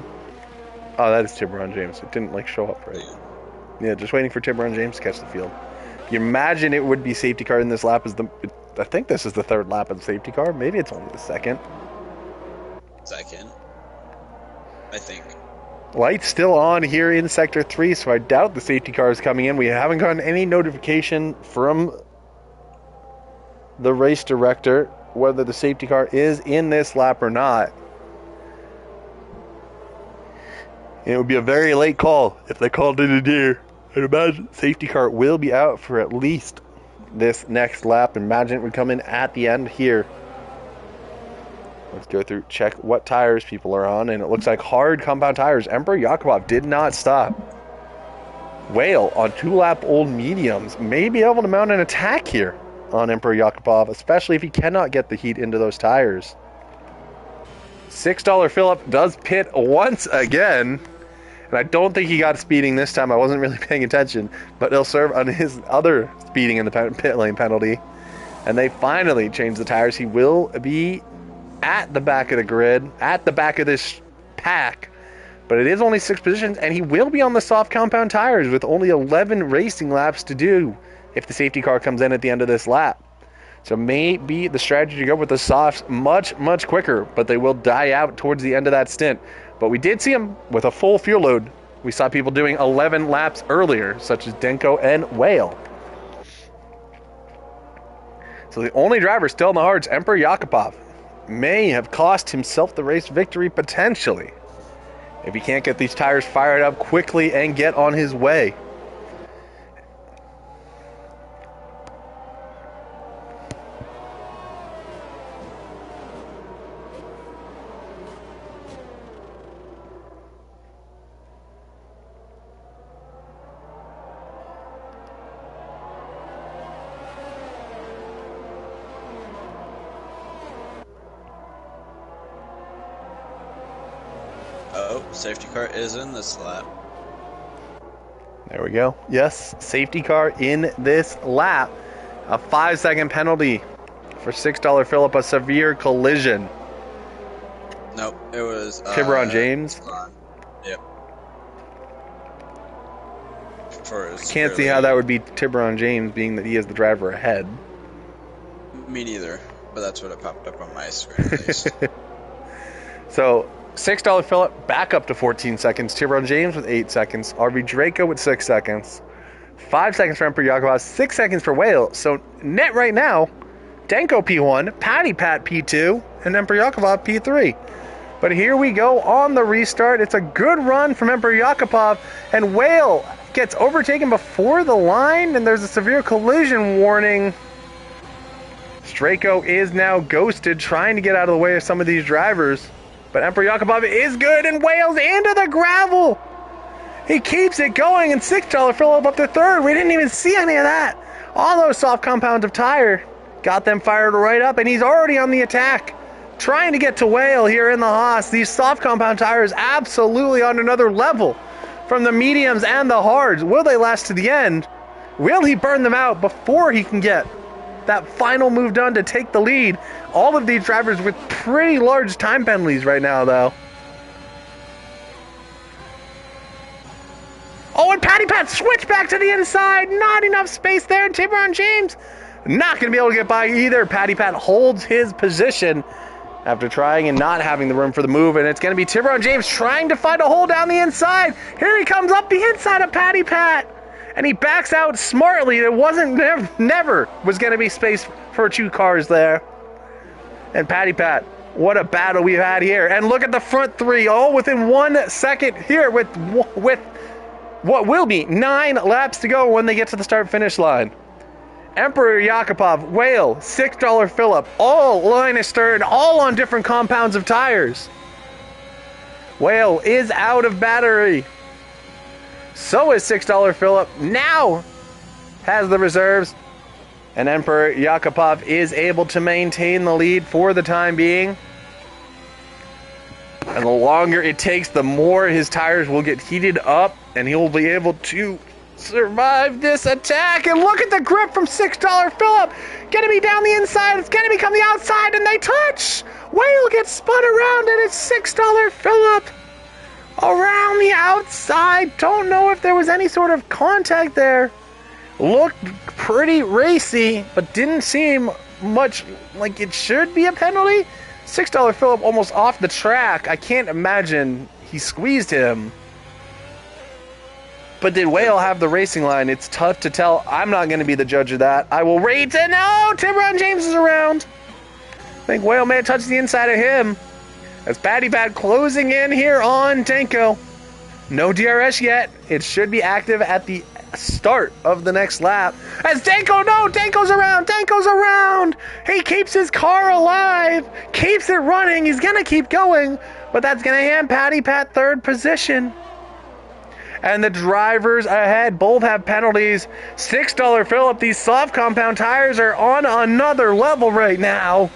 Oh, that is Tiburon James. It didn't, like, show up right. Yeah, just waiting for Tiburon James to catch the field. You imagine it would be safety car in this lap. I think this is the third lap of the safety car. Maybe it's only the second. Second. I think. Light's still on here in Sector 3, so I doubt the safety car is coming in. We haven't gotten any notification from the race director whether the safety car is in this lap or not. And it would be a very late call if they called it in here. I'd imagine safety car will be out for at least this next lap. Imagine it would come in at the end here. Let's go through, check what tires people are on, and it looks like hard compound tires. Emperor Yakubov did not stop. Whale on 2-lap-old mediums may be able to mount an attack here on Emperor Yakubov, especially if he cannot get the heat into those tires. $6 Phillip does pit once again, and I don't think he got speeding this time. I wasn't really paying attention, but he'll serve on his other speeding in the pit lane penalty. And they finally changed the tires. He will be at the back of the grid, at the back of this pack, but it is only 6 positions, and he will be on the soft compound tires with only 11 racing laps to do if the safety car comes in at the end of this lap. So maybe the strategy to go with the softs much quicker, but they will die out towards the end of that stint. But we did see him with a full fuel load. We saw people doing 11 laps earlier, such as Denko and Whale. So the only driver still in the hards, Emperor Yakubov, may have cost himself the race victory potentially if he can't get these tires fired up quickly and get on his way. Oh, safety car is in this lap. There we go. Yes, safety car in this lap. A 5-second penalty for $6 Phillip, a severe collision. Nope, it was... Tiburon James. Yep. Can't see how that would be Tiburon James, being that he is the driver ahead. Me neither, but that's what it popped up on my screen at least. So... $6 Phillip back up to 14 seconds. Tiburon James with 8 seconds. RV Draco with 6 seconds. 5 seconds for Emperor Yakubov. 6 seconds for Whale. So net right now, Denko P1, Patty Pat P2, and Emperor Yakubov P3. But here we go on the restart. It's a good run from Emperor Yakubov, and Whale gets overtaken before the line, and there's a severe collision warning. Draco is now ghosted, trying to get out of the way of some of these drivers. But Emperor Yakubov is good, and Whale's into the gravel. He keeps it going, and $6 Phillip up to third. We didn't even see any of that. All those soft compounds of tire got them fired right up, and he's already on the attack, trying to get to Whale here in the Haas. These soft compound tires absolutely on another level from the mediums and the hards. Will they last to the end? Will he burn them out before he can get that final move done to take the lead? All of these drivers with pretty large time penalties right now, though. Oh, and Patty Pat switched back to the inside. Not enough space there. And Tiburon James not going to be able to get by either. Patty Pat holds his position after trying and not having the room for the move. And it's going to be Tiburon James trying to find a hole down the inside. Here he comes up the inside of Patty Pat. And he backs out smartly. It wasn't, never was going to be space for 2 cars there. And Patty Pat, what a battle we've had here. And look at the front 3, all within 1 second here with what will be 9 laps to go when they get to the start-finish line. Emperor Yakubov, Whale, $6 Phillip, all line astern, all on different compounds of tires. Whale is out of battery. So is $6 Phillip. Now has the reserves. And Emperor Yakupov is able to maintain the lead for the time being. And the longer it takes, the more his tires will get heated up, and he'll be able to survive this attack. And look at the grip from $6 Phillip. Gonna be down the inside. It's gonna become the outside, and they touch. Whale gets spun around, and it's $6 Phillip around the outside. Don't know if there was any sort of contact there. Looked pretty racy, but didn't seem much like it should be a penalty. $6 Phillip almost off the track. I can't imagine he squeezed him. But did Whale have the racing line? It's tough to tell. I'm not going to be the judge of that. I will rate it. No, Tiburon James is around. I think Whale may have touched the inside of him. As Patty Pat closing in here on Danko. No DRS yet. It should be active at the start of the next lap. As Danko, no, Danko's around. He keeps his car alive, keeps it running. He's gonna keep going, but that's gonna hand Patty Pat third position. And the drivers ahead both have penalties. $6 Phillip, these soft compound tires are on another level right now,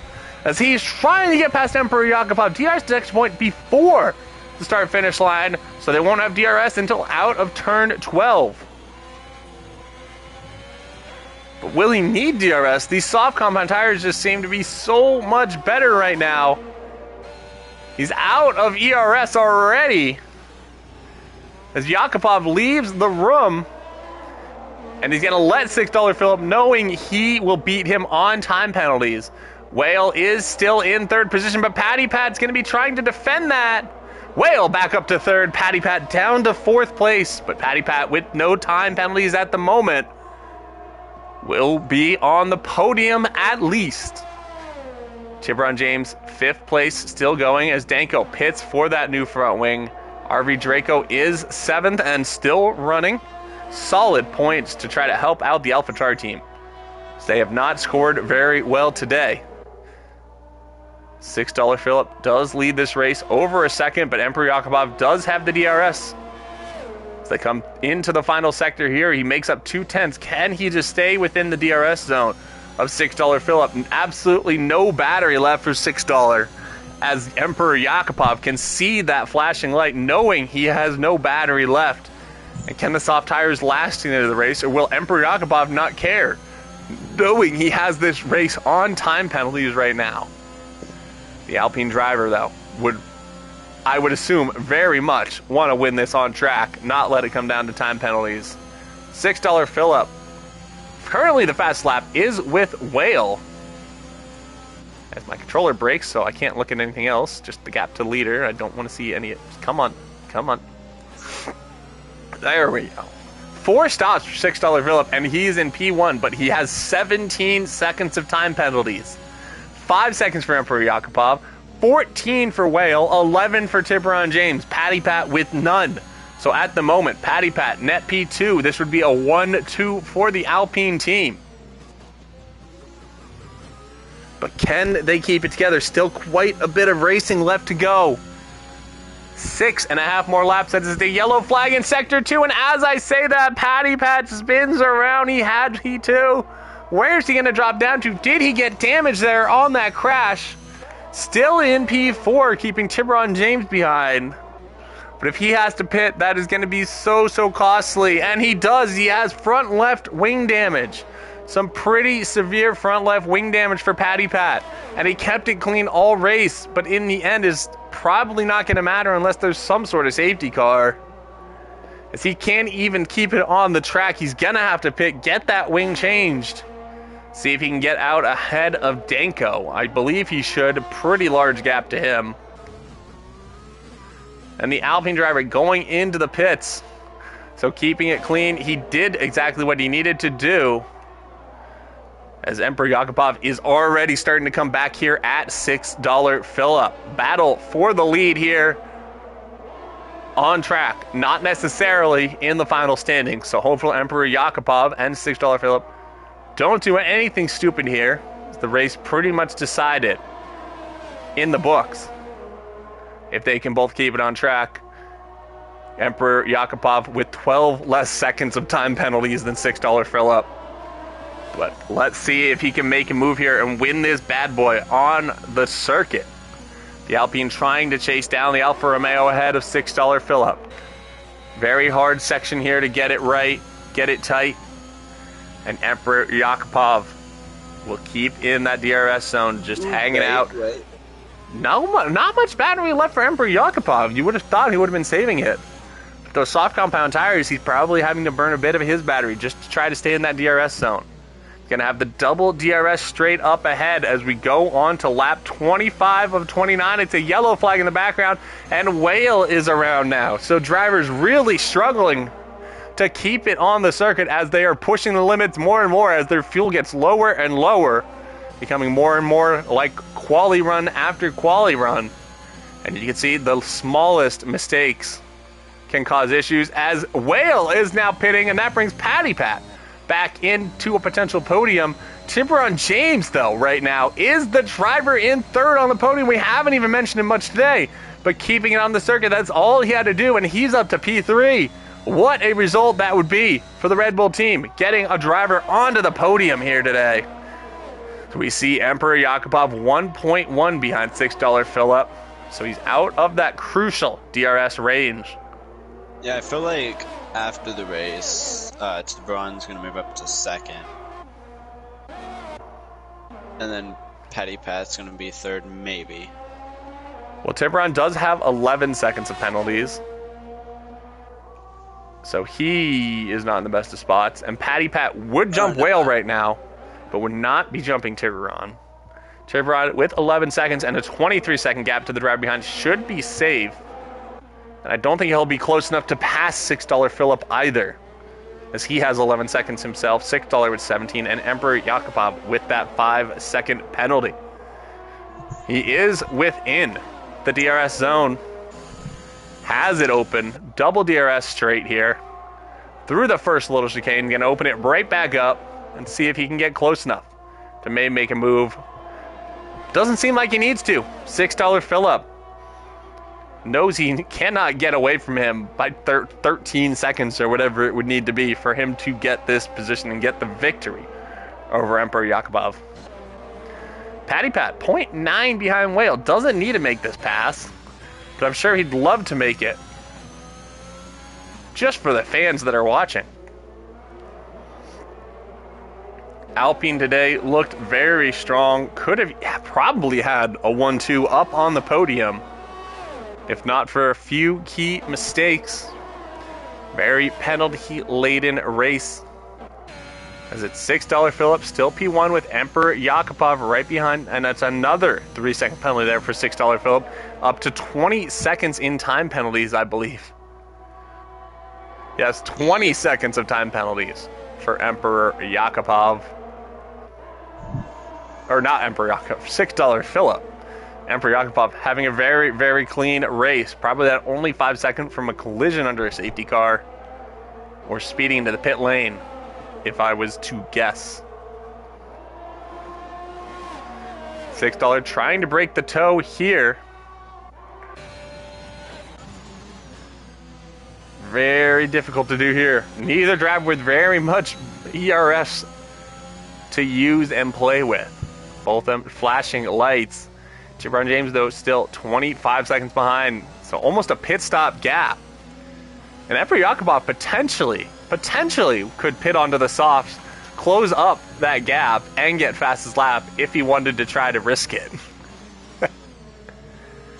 as he's trying to get past Emperor Yakupov. DRS to next point before the start finish line, so they won't have DRS until out of turn 12. But will he need DRS? These soft compound tires just seem to be so much better right now. He's out of ERS already, as Yakupov leaves the room, and he's going to let $6 Phillip, knowing he will beat him on time penalties. Whale is still in third position, but Patty Pat's going to be trying to defend that. Whale back up to third, Patty Pat down to fourth place, but Patty Pat with no time penalties at the moment will be on the podium at least. Tiburon James, fifth place, still going as Danko pits for that new front wing. RV Draco is seventh and still running. Solid points to try to help out the AlphaTauri team. They have not scored very well today. $6 Phillip does lead this race over a second, but Emperor Yakupov does have the DRS. As they come into the final sector here, he makes up 2/10. Can he just stay within the DRS zone of $6 Phillip? Absolutely no battery left for $6, as Emperor Yakupov can see that flashing light, knowing he has no battery left. And can the soft tires last into the race, or will Emperor Yakupov not care, knowing he has this race on time penalties right now? The Alpine driver, though, I would assume, very much want to win this on track, not let it come down to time penalties. $6 Phillip. Currently, the fast lap is with Whale. As my controller breaks, so I can't look at anything else. Just the gap to leader. I don't want to see any. Come on. Come on. There we go. 4 stops for $6 Phillip, and he's in P1, but he has 17 seconds of time penalties. 5 seconds for Emperor Yakupov, 14 for Whale, 11 for Tiburon James. Patty Pat with none. So at the moment, Patty Pat, net P2. This would be a 1-2 for the Alpine team. But can they keep it together? Still quite a bit of racing left to go. 6.5 more laps. That is the yellow flag in Sector 2. And as I say that, Patty Pat spins around. He had P2. Where's he going to drop down to? Did he get damage there on that crash? Still in P4, keeping Tiburon James behind. But if he has to pit, that is going to be so costly. And he does. He has front left wing damage. Some pretty severe front left wing damage for Patty Pat. And he kept it clean all race. But in the end is probably not going to matter unless there's some sort of safety car. As he can't even keep it on the track. He's going to have to pit, get that wing changed. See if he can get out ahead of Danko. I believe he should. Pretty large gap to him. And the Alpine driver going into the pits. So keeping it clean. He did exactly what he needed to do. As Emperor Yakupov is already starting to come back here at $6 Phillip. Battle for the lead here. On track. Not necessarily in the final standing. So hopefully Emperor Yakupov and $6 Phillip don't do anything stupid here. The race pretty much decided in the books. If they can both keep it on track. Emperor Yakupov with 12 less seconds of time penalties than $6 Phillip. But let's see if he can make a move here and win this bad boy on the circuit. The Alpine trying to chase down the Alfa Romeo ahead of $6 Phillip. Very hard section here to get it right, get it tight. And Emperor Yakupov will keep in that DRS zone, just hanging out. Right. No, not much battery left for Emperor Yakupov. You would have thought he would have been saving it. But those soft compound tires, he's probably having to burn a bit of his battery just to try to stay in that DRS zone. He's going to have the double DRS straight up ahead as we go on to lap 25 of 29. It's a yellow flag in the background, and Whale is around now. So drivers really struggling to keep it on the circuit as they are pushing the limits more and more as their fuel gets lower and lower, becoming more and more like quali run after quali run. And you can see the smallest mistakes can cause issues as Whale is now pitting, and that brings Patty Pat back into a potential podium. Tiburon James, though, right now is the driver in third on the podium. We haven't even mentioned him much today, but keeping it on the circuit, that's all he had to do, and he's up to P3. What a result that would be for the Red Bull team, getting a driver onto the podium here today. So we see Emperor Yakupov 1.1 behind $6 Phillip, so he's out of that crucial DRS range. Yeah, I feel like after the race, Tiburon's going to move up to second. And then Patty Pat's going to be third, maybe. Well, Tiburon does have 11 seconds of penalties, so he is not in the best of spots. And Patty Pat would jump Whale right now, but would not be jumping Tiburon. Tiburon with 11 seconds and a 23-second gap to the driver behind should be safe. And I don't think he'll be close enough to pass $6 Phillip either, as he has 11 seconds himself, $6 with 17, and Emperor Yakupov with that 5-second penalty. He is within the DRS zone. Has it open, double DRS straight here through the first little chicane. Gonna open it right back up and see if he can get close enough to maybe make a move. Doesn't seem like he needs to. $6 Phillip knows he cannot get away from him by 13 seconds or whatever it would need to be for him to get this position and get the victory over Emperor Yakupov. Patty Pat 0.9 behind Whale, doesn't need to make this pass, but I'm sure he'd love to make it just for the fans that are watching. Alpine today looked very strong. Could have probably had a 1-2 up on the podium if not for a few key mistakes. Very penalty-laden race. As it's $6 Phillip, still P1 with Emperor Yakupov right behind, and that's another 3-second penalty there for $6 Phillip. Up to 20 seconds in time penalties, I believe. Yes, 20 seconds of time penalties for Emperor Yakupov. Or not Emperor Yakupov, $6 Phillip. Emperor Yakupov having a very, very clean race. Probably that only 5 seconds from a collision under a safety car or speeding into the pit lane, if I was to guess. $6 trying to break the toe here. Very difficult to do here. Neither driver with very much ERS to use and play with. Both them flashing lights. Tiburon James, though, still 25 seconds behind, so almost a pit stop gap. And Emperor Yakupov potentially could pit onto the softs, close up that gap, and get fastest lap if he wanted to try to risk it.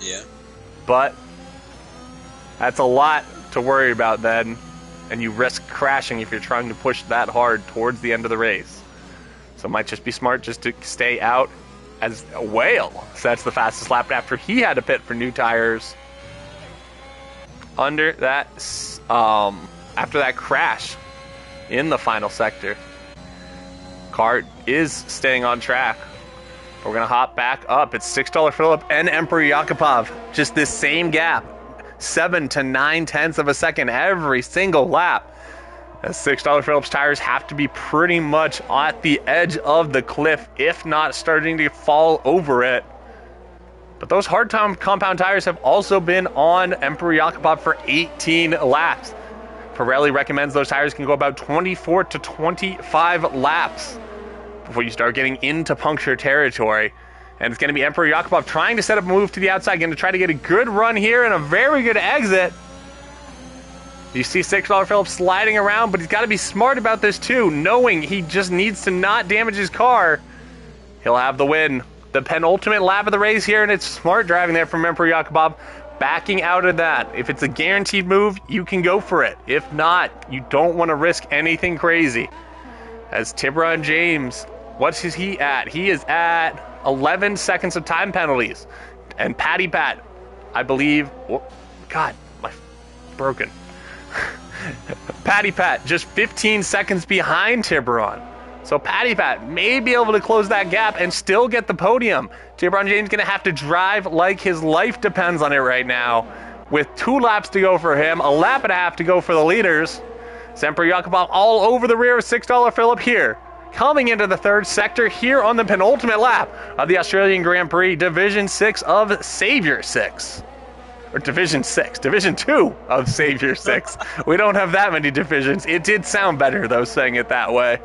Yeah. But that's a lot to worry about then, and you risk crashing if you're trying to push that hard towards the end of the race. So it might just be smart just to stay out, as Whale sets the fastest lap after he had to pit for new tires under that after that crash in the final sector. Car is staying on track. We're gonna hop back up. It's $6 Phillip and Emperor Yakupov, just this same gap, 7 to 9 tenths of a second every single lap. As $6 Phillip's tires have to be pretty much at the edge of the cliff, if not starting to fall over it. But those hard time compound tires have also been on Emperor Yakupov for 18 laps. Pirelli recommends those tires can go about 24 to 25 laps before you start getting into puncture territory. And it's going to be Emperor Yakubov trying to set up a move to the outside, going to try to get a good run here and a very good exit. You see $6 Philip sliding around, but he's got to be smart about this too, knowing he just needs to not damage his car. He'll have the win. The penultimate lap of the race here, and it's smart driving there from Emperor Yakubov. Backing out of that. If it's a guaranteed move, you can go for it. If not, you don't want to risk anything crazy. As Tiburon James, what's he at? He is at 11 seconds of time penalties. And Patty Pat, I believe, oh, God, my broken. Patty Pat just 15 seconds behind Tiburon. So Patty Pat may be able to close that gap and still get the podium. Tiburon James going to have to drive like his life depends on it right now. With 2 laps to go for him, a lap and a half to go for the leaders. Emperor Yakubov all over the rear of $6 Philip here. Coming into the 3rd sector here on the penultimate lap of the Australian Grand Prix, Division 6 of Savior 6. Or Division 6, Division 2 of Savior 6. We don't have that many divisions. It did sound better, though, saying it that way.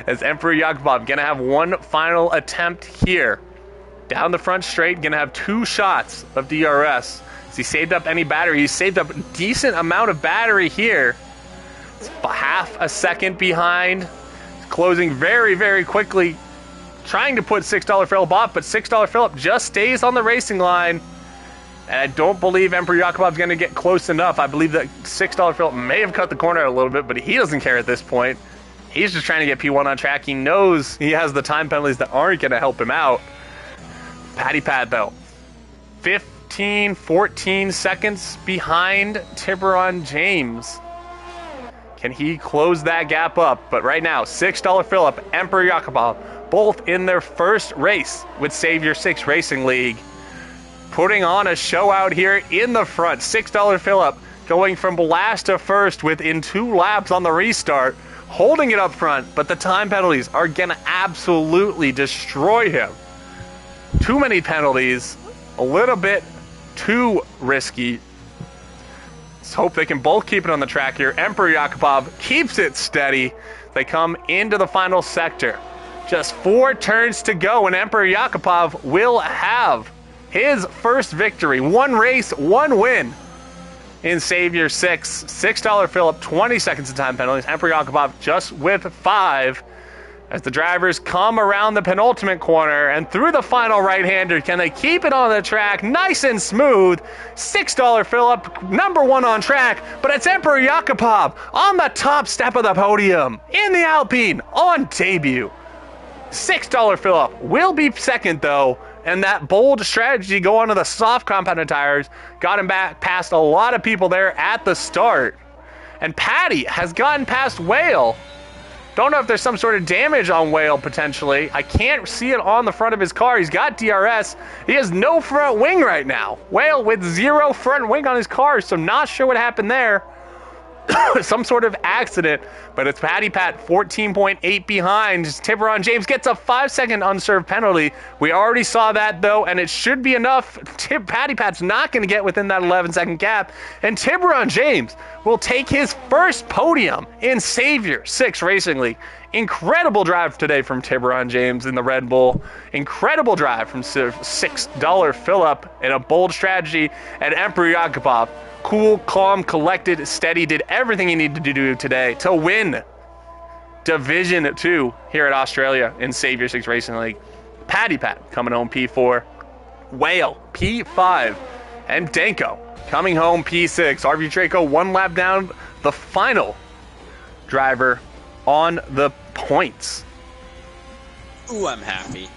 As Emperor Yakubov going to have one final attempt here. Down the front straight, going to have 2 shots of DRS. Has he saved up any battery? He's saved up a decent amount of battery here. It's half a second behind. Closing very, very quickly. Trying to put $6 Philip off, but $6 Philip just stays on the racing line. And I don't believe Emperor Yakubov is going to get close enough. I believe that $6 Philip may have cut the corner a little bit, but he doesn't care at this point. He's just trying to get P1 on track. He knows he has the time penalties that aren't going to help him out. Patty Pat, though, 15, 14 seconds behind Tiburon James. Can he close that gap up? But right now, $6 Philip, Emperor Yakubov, both in their first race with Savior 6 Racing League. Putting on a show out here in the front. $6 Philip going from last to first within 2 laps on the restart. Holding it up front, but the time penalties are going to absolutely destroy him. Too many penalties, a little bit too risky. Let's hope they can both keep it on the track here. Emperor Yakubov keeps it steady. They come into the final sector. Just 4 turns to go, and Emperor Yakubov will have his first victory. 1 race, 1 win. In Savior 6, $6 Philip, 20 seconds of time penalties. Emperor Yakubov just with 5 as the drivers come around the penultimate corner and through the final right-hander. Can they keep it on the track nice and smooth? $6 Philip, number 1 on track, but it's Emperor Yakubov on the top step of the podium in the Alpine on debut. $6 Philip will be second, though. And that bold strategy going to the soft compounded tires got him back past a lot of people there at the start. And Patty has gotten past Whale. Don't know if there's some sort of damage on Whale potentially. I can't see it on the front of his car. He's got DRS. He has no front wing right now. Whale with 0 front wing on his car, so not sure what happened there. Some sort of accident, but it's Patty Pat 14.8 behind. Tiburon James gets a 5-second unserved penalty. We already saw that, though, and it should be enough. Patty Pat's not going to get within that 11-second gap, and Tiburon James will take his first podium in Savior 6 Racing League. Incredible drive today from Tiburon James in the Red Bull. Incredible drive from $6 Philip and a bold strategy at Emperor Yakubov. Cool, calm, collected, steady, did everything he needed to do today to win Division 2 here at Australia in Savior 6 Racing League. Patty Pat coming home P4, Whale P5, and Danko coming home P6. RV Draco 1 lap down, the final driver on the points. Ooh, I'm happy.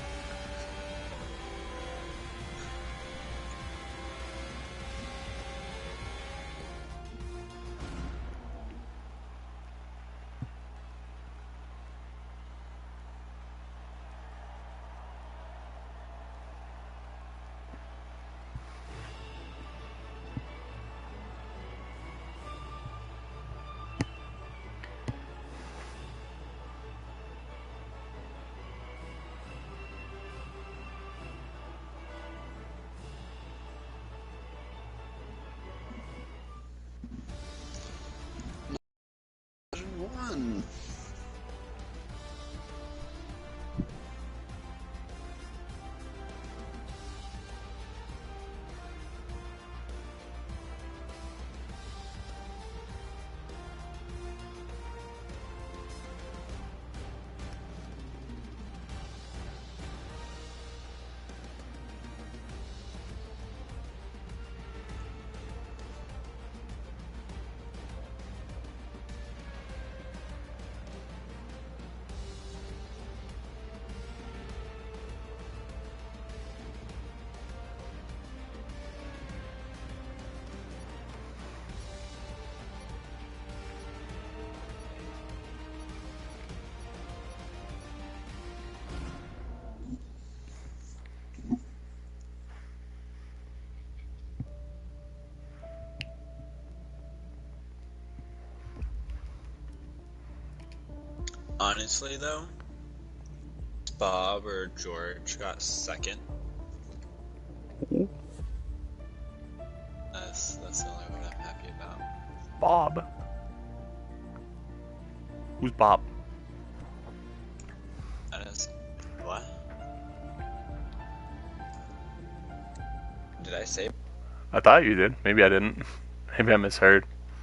Honestly, though, Bob or George got second. That's the only one I'm happy about. Bob. Who's Bob? That is what? Did I say? I thought you did. Maybe I didn't. Maybe I misheard.